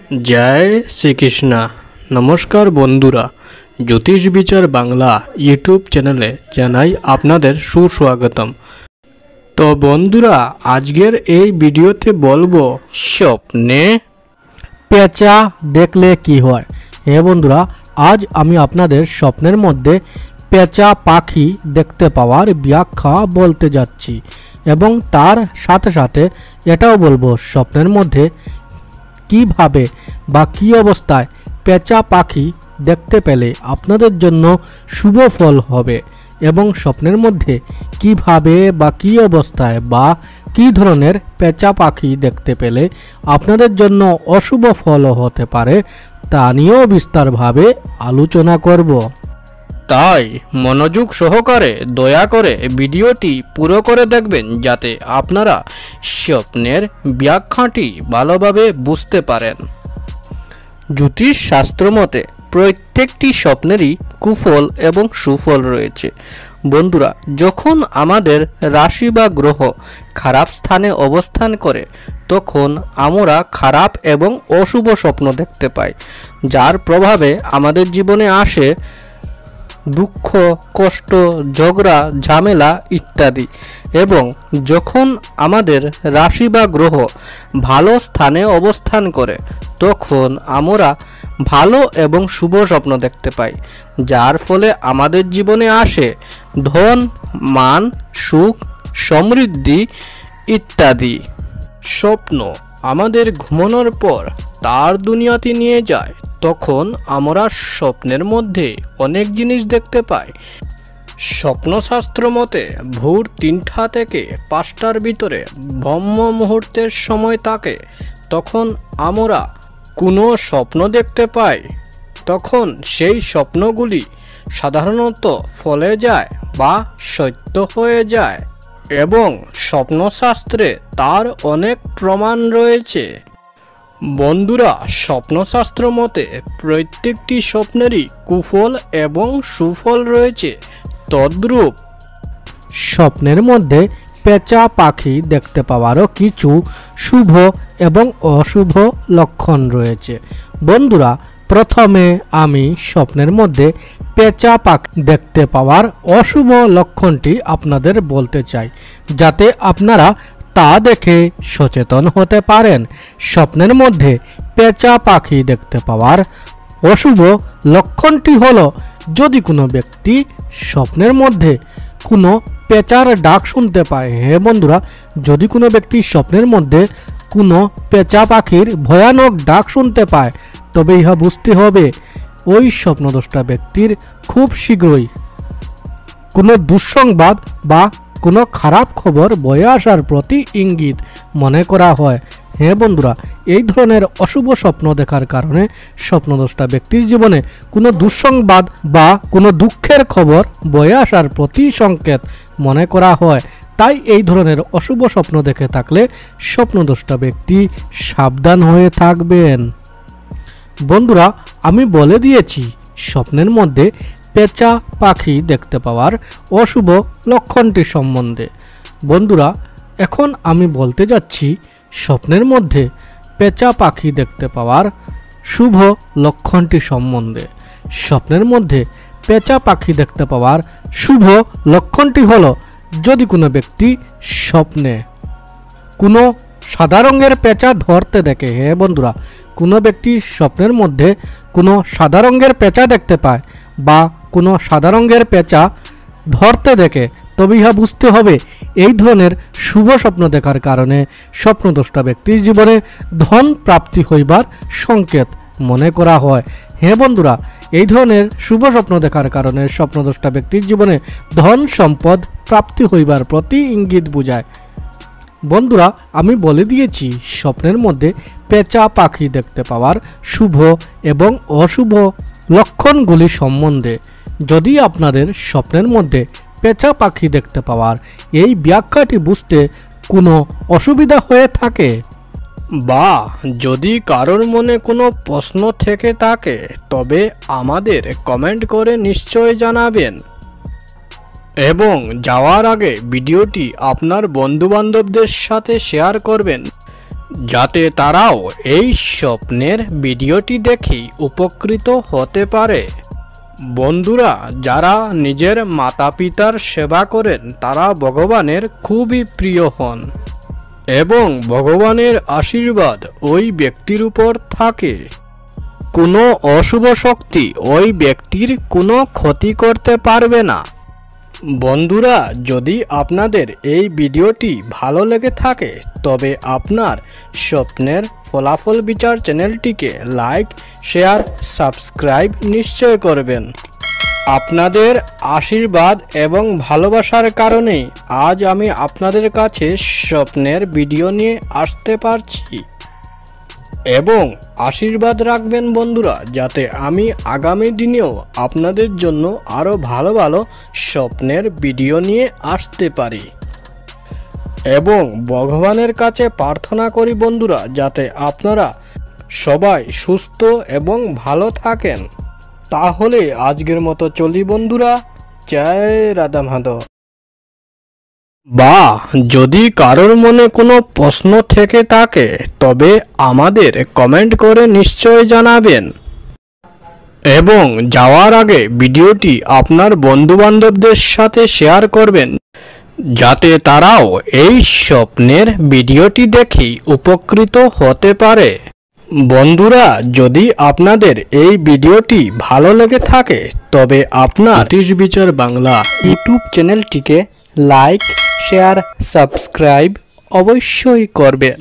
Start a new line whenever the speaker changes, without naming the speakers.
जय श्री कृष्णा। नमस्कार बंधुरा, ज्योतिष विचार बांगला यूट्यूब चैनले जानाई आपनादेर सुस्वागतम। तो बंधुरा आजकेर এই ভিডিওতে বলবো স্বপ্নে
পেঁচা দেখলে কি হয়। হ্যাঁ বন্ধুরা, আজ আমি আপনাদের স্বপ্নের মধ্যে পেঁচা পাখি দেখতে পাওয়ার ব্যাখ্যা বলতে যাচ্ছি এবং তার সাথে সাথে এটাও বলবো স্বপ্নের মধ্যে কিভাবে বা কী অবস্থায় পেঁচা পাখি দেখতে পেলে আপনাদের জন্য শুভ ফল হবে এবং স্বপ্নের মধ্যে কিভাবে বা কী অবস্থায় বা কী ধরনের পেঁচা পাখি দেখতে পেলে আপনাদের জন্য অশুভ ফলও হতে পারে তা নিয়েও বিস্তারভাবে আলোচনা করব।
তাই মনোযোগ সহকারে দয়া করে ভিডিওটি পুরো করে দেখবেন যাতে আপনারা স্বপ্নের ব্যাখ্যাটি ভালোভাবে বুঝতে পারেন। জ্যোতিষ শাস্ত্র মতে প্রত্যেকটি স্বপ্নেরই কুফল এবং সুফল রয়েছে। বন্ধুরা, যখন আমাদের রাশি বা গ্রহ খারাপ স্থানে অবস্থান করে তখন আমরা খারাপ এবং অশুভ স্বপ্ন দেখতে পাই, যার প্রভাবে আমাদের জীবনে আসে দুঃখ, কষ্ট, ঝগড়া, ঝামেলা ইত্যাদি। এবং যখন আমাদের রাশি বা গ্রহ ভালো স্থানে অবস্থান করে তখন আমরা ভালো এবং শুভ স্বপ্ন দেখতে পাই, যার ফলে আমাদের জীবনে আসে ধন, মান, সুখ, সমৃদ্ধি ইত্যাদি। স্বপ্ন আমাদের ঘুমানোর পর তার দুনিয়াতে নিয়ে যায়, তখন আমরা স্বপ্নের মধ্যে অনেক জিনিস দেখতে পাই। স্বপ্নশাস্ত্র মতে ভোর 3টা থেকে 5টার ভিতরে ব্রহ্ম মুহূর্তের সময় থাকে, তখন আমরা কোনো স্বপ্ন দেখতে পাই তখন সেই স্বপ্নগুলি সাধারণত ফলে যায় বা সত্য হয়ে যায় এবং স্বপ্নশাস্ত্রে তার অনেক প্রমাণ রয়েছে। বন্ধুরা, স্বপ্নশাস্ত্র মতে প্রত্যেকটি স্বপ্নেরই কুফল এবং সুফল রয়েছে। তদ্রূপ
স্বপ্নের মধ্যে পেঁচা পাখি দেখতে পাওয়ারও কিছু শুভ এবং অশুভ লক্ষণ রয়েছে। বন্ধুরা, প্রথমে আমি স্বপ্নের মধ্যে পেঁচা পাখি দেখতে পাওয়ার অশুভ লক্ষণটি আপনাদের বলতে চাই, যাতে আপনারা তা দেখে সচেতন হতে পারেন। স্বপ্নের মধ্যে পেঁচা পাখি দেখতে পাওয়ার অশুভ লক্ষণটি হলো, যদি কোনো ব্যক্তি স্বপ্নের মধ্যে কোনো পেঁচার ডাক শুনতে পায়। হ্যাঁ বন্ধুরা, যদি কোনো ব্যক্তি স্বপ্নের মধ্যে কোনো পেঁচা পাখির ভয়ানক ডাক শুনতে পায়, তবে ইহা বুঝতে হবে ওই স্বপ্নদ্রষ্টা ব্যক্তির খুব শীঘ্রই কোনো দুঃসংবাদ বা কোনো খারাপ খবর বয়ে আসার প্রতি ইঙ্গিত মনে করা হয়। হ্যাঁ বন্ধুরা, এই ধরনের অশুভ স্বপ্ন দেখার কারণে স্বপ্নদ্রষ্টা ব্যক্তির জীবনে কোনো দুঃসংবাদ বা কোনো দুঃখের খবর বয়ে আসার প্রতি সংকেত মনে করা হয়। তাই এই ধরনের অশুভ স্বপ্ন দেখে থাকলে স্বপ্নদ্রষ্টা ব্যক্তি সাবধান হয়ে থাকবেন। বন্ধুরা, আমি বলে দিয়েছি স্বপ্নের মধ্যে পেঁচা পাখি দেখতে পাওয়ার অশুভ লক্ষণটি সম্বন্ধে। বন্ধুরা, এখন আমি বলতে যাচ্ছি স্বপ্নের মধ্যে পেঁচা পাখি দেখতে পাওয়ার শুভ লক্ষণটি সম্বন্ধে। স্বপ্নের মধ্যে পেঁচা পাখি দেখতে পাওয়ার শুভ লক্ষণটি হলো, যদি কোনো ব্যক্তি স্বপ্নে কোনো সাদা রঙের পেঁচা ধরতে দেখে। হ্যাঁ বন্ধুরা, কোনো ব্যক্তি স্বপ্নের মধ্যে কোনো সাদা রঙের পেঁচা দেখতে পায় বা কোনো সাদা রঙের পেঁচা ধরতে দেখে, তবে ইহা বুঝতে হবে এই ধরনের শুভ স্বপ্ন দেখার কারণে স্বপ্নদ্রষ্টা ব্যক্তির জীবনে ধন প্রাপ্তি হইবার সংকেত মনে করা হয়। হ্যাঁ বন্ধুরা, এই ধরনের শুভ স্বপ্ন দেখার কারণে স্বপ্নদ্রষ্টা ব্যক্তির জীবনে ধন সম্পদ প্রাপ্তি হইবার প্রতি ইঙ্গিত বোঝায়। বন্ধুরা, আমি বলে দিয়েছি স্বপ্নের মধ্যে পেঁচা পাখি দেখতে পাওয়ার শুভ এবং অশুভ লক্ষণগুলি সম্বন্ধে। যদি আপনাদের স্বপ্নের মধ্যে পেঁচা পাখি দেখতে পাওয়ার এই ব্যাখ্যাটি বুঝতে কোনো অসুবিধা হয়ে থাকে
বা যদি কারোর মনে কোনো প্রশ্ন থেকে থাকে, তবে আমাদের কমেন্ট করে নিশ্চয় জানাবেন এবং যাওয়ার আগে ভিডিওটি আপনার বন্ধুবান্ধবদের সাথে শেয়ার করবেন, যাতে তারাও এই স্বপ্নের ভিডিওটি দেখে উপকৃত হতে পারে। বন্ধুরা, যারা নিজের মাতা পিতার সেবা করেন তারা ভগবানের খুবই প্রিয় হন এবং ভগবানের আশীর্বাদ ওই ব্যক্তির উপর থাকে। কোনো অশুভ শক্তি ওই ব্যক্তির কোনো ক্ষতি করতে পারবে না। বন্ধুরা, যদি আপনাদের এই ভিডিওটি ভালো লেগে থাকে তবে আপনার স্বপ্নের ফলাফল বিচার চ্যানেলটিকে লাইক, শেয়ার, সাবস্ক্রাইব নিশ্চয় করবেন। আপনাদের আশীর্বাদ এবং ভালোবাসার কারণে আজ আমি আপনাদের কাছে স্বপ্নের ভিডিও নিয়ে আসতে পারছি এবং আশীর্বাদ রাখবেন বন্ধুরা, যাতে আমি আগামী দিনেও আপনাদের জন্য আরও ভালো ভালো স্বপ্নের ভিডিও নিয়ে আসতে পারি। এবং ভগবানের কাছে প্রার্থনা করি বন্ধুরা, যাতে আপনারা সবাই সুস্থ এবং ভালো থাকেন। তাহলে আজকের মতো চলি বন্ধুরা, জয় রাধা মাধব। বা যদি কারোর মনে কোনো প্রশ্ন থেকে থাকে তবে আমাদের কমেন্ট করে নিশ্চয় জানাবেন এবং যাওয়ার আগে ভিডিওটি আপনার বন্ধুবান্ধবদের সাথে শেয়ার করবেন, যাতে তারাও এই স্বপ্নের ভিডিওটি দেখে উপকৃত হতে পারে। বন্ধুরা, যদি আপনাদের এই ভিডিওটি ভালো লেগে থাকে তবে আপনার জ্যোতিষ বিচার বাংলা ইউটিউব চ্যানেলটিকে লাইক, শেয়ার, সাবস্ক্রাইব অবশ্যই করবেন।